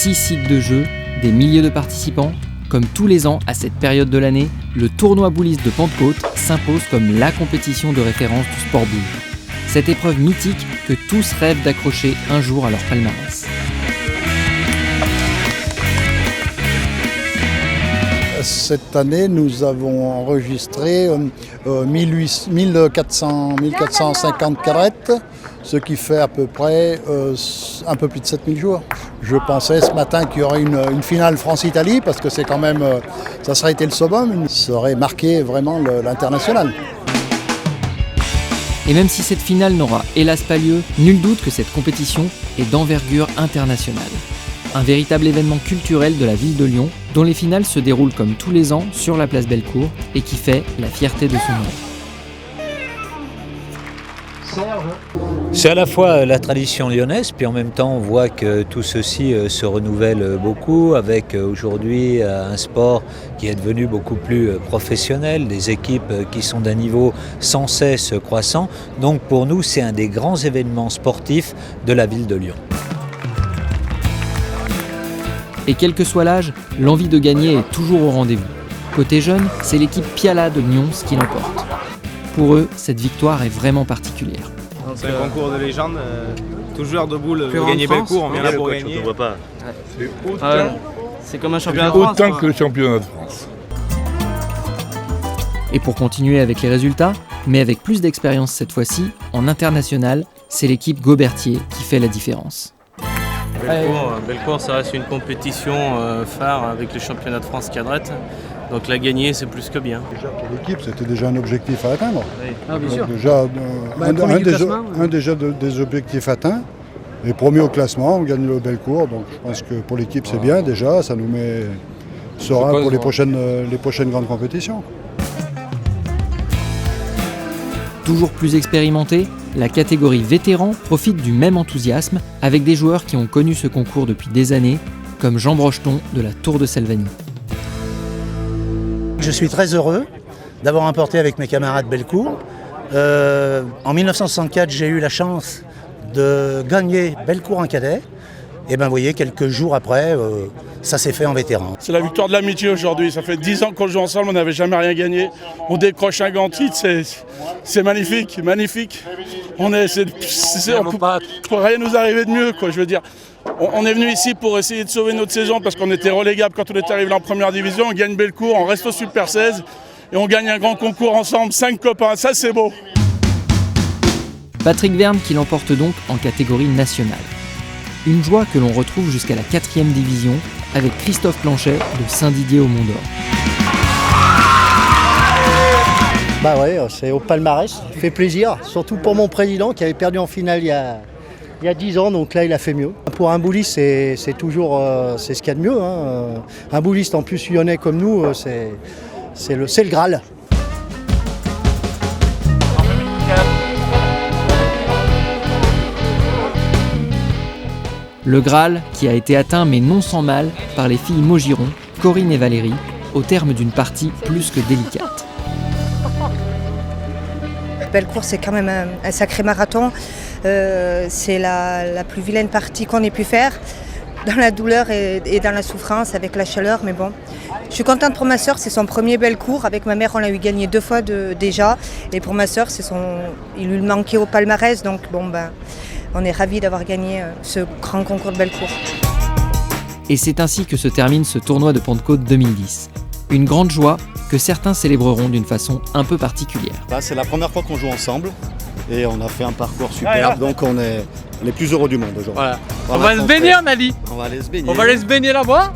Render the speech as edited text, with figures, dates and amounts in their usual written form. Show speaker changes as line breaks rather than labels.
6 sites de jeux, des milliers de participants. Comme tous les ans, à cette période de l'année, le tournoi bouliste de Pentecôte s'impose comme la compétition de référence du sport boule. Cette épreuve mythique que tous rêvent d'accrocher un jour à leur palmarès.
Cette année, nous avons enregistré 1450 carrettes, ce qui fait à peu près un peu plus de 7000 jours. Je pensais ce matin qu'il y aurait une finale France-Italie, parce que c'est quand même, ça serait été le summum, ça aurait marqué vraiment l'international.
Et même si cette finale n'aura hélas pas lieu, nul doute que cette compétition est d'envergure internationale. Un véritable événement culturel de la ville de Lyon, dont les finales se déroulent comme tous les ans sur la place Bellecour et qui fait la fierté de son nom.
C'est à la fois la tradition lyonnaise, puis en même temps on voit que tout ceci se renouvelle beaucoup avec aujourd'hui un sport qui est devenu beaucoup plus professionnel, des équipes qui sont d'un niveau sans cesse croissant. Donc pour nous c'est un des grands événements sportifs de la ville de Lyon.
Et quel que soit l'âge, l'envie de gagner est toujours au rendez-vous. Côté jeune, c'est l'équipe Piala de Lyon qui l'emporte. Pour eux, cette victoire est vraiment particulière.
C'est un concours de légende. Tout joueur de boule veut gagner Bellecour, on vient là pour gagner.
On voit pas.
C'est comme un championnat de France.
Autant que le championnat de France.
Et pour continuer avec les résultats, mais avec plus d'expérience cette fois-ci, en international, c'est l'équipe Gaubertier qui fait la différence.
Bellecour, ça reste une compétition phare avec le championnat de France cadrette. Donc la gagner, c'est plus que bien.
Déjà pour l'équipe, c'était déjà un objectif à atteindre.
Oui.
Ah, bien sûr.
Déjà, un des objectifs atteints. Et premier au classement, on gagne le Bellecour. Donc je pense que pour l'équipe, c'est bien déjà. Ça nous met serein pour les prochaines grandes compétitions.
Toujours plus expérimenté, la catégorie vétéran profite du même enthousiasme avec des joueurs qui ont connu ce concours depuis des années, comme Jean Brocheton de la Tour de Salvani.
Je suis très heureux d'avoir remporté avec mes camarades Bellecour. En 1964, j'ai eu la chance de gagner Bellecour en cadet. Et bien vous voyez, quelques jours après, ça s'est fait en vétéran.
C'est la victoire de l'amitié aujourd'hui. Ça fait 10 ans qu'on joue ensemble, on n'avait jamais rien gagné. On décroche un grand titre, c'est magnifique, magnifique. On peut rien nous arriver de mieux, quoi, je veux dire. On est venu ici pour essayer de sauver notre saison parce qu'on était relégable quand on était arrivé en première division. On gagne Bellecour, on reste au Super 16 et on gagne un grand concours ensemble, 5 copains, ça c'est beau.
Patrick Verne qui l'emporte donc en catégorie nationale. Une joie que l'on retrouve jusqu'à la 4e division avec Christophe Planchet de Saint-Didier au Mont-d'Or.
Bah ouais, c'est au palmarès, ça fait plaisir, surtout pour mon président qui avait perdu en finale il y a 10 ans, donc là il a fait mieux. Pour un bouliste, c'est toujours c'est ce qu'il y a de mieux. Hein. Un bouliste en plus lyonnais comme nous, c'est le Graal.
Le Graal qui a été atteint mais non sans mal par les filles Maugiron, Corinne et Valérie, au terme d'une partie plus que délicate.
Bellecour, c'est quand même un sacré marathon. C'est la plus vilaine partie qu'on ait pu faire, dans la douleur et dans la souffrance, avec la chaleur. Mais bon, je suis contente pour ma sœur, c'est son premier Bellecour. Avec ma mère, on l'a eu gagné 2 fois déjà. Et pour ma sœur, il lui manquait au palmarès. Donc bon, on est ravis d'avoir gagné ce grand concours de Bellecour.
Et c'est ainsi que se termine ce tournoi de Pentecôte 2010. Une grande joie que certains célébreront d'une façon un peu particulière.
C'est la première fois qu'on joue ensemble et on a fait un parcours superbe, donc on est les plus heureux du monde aujourd'hui.
Voilà. On va se baigner, on a dit.
On va aller se baigner.
On va aller se baigner là-bas.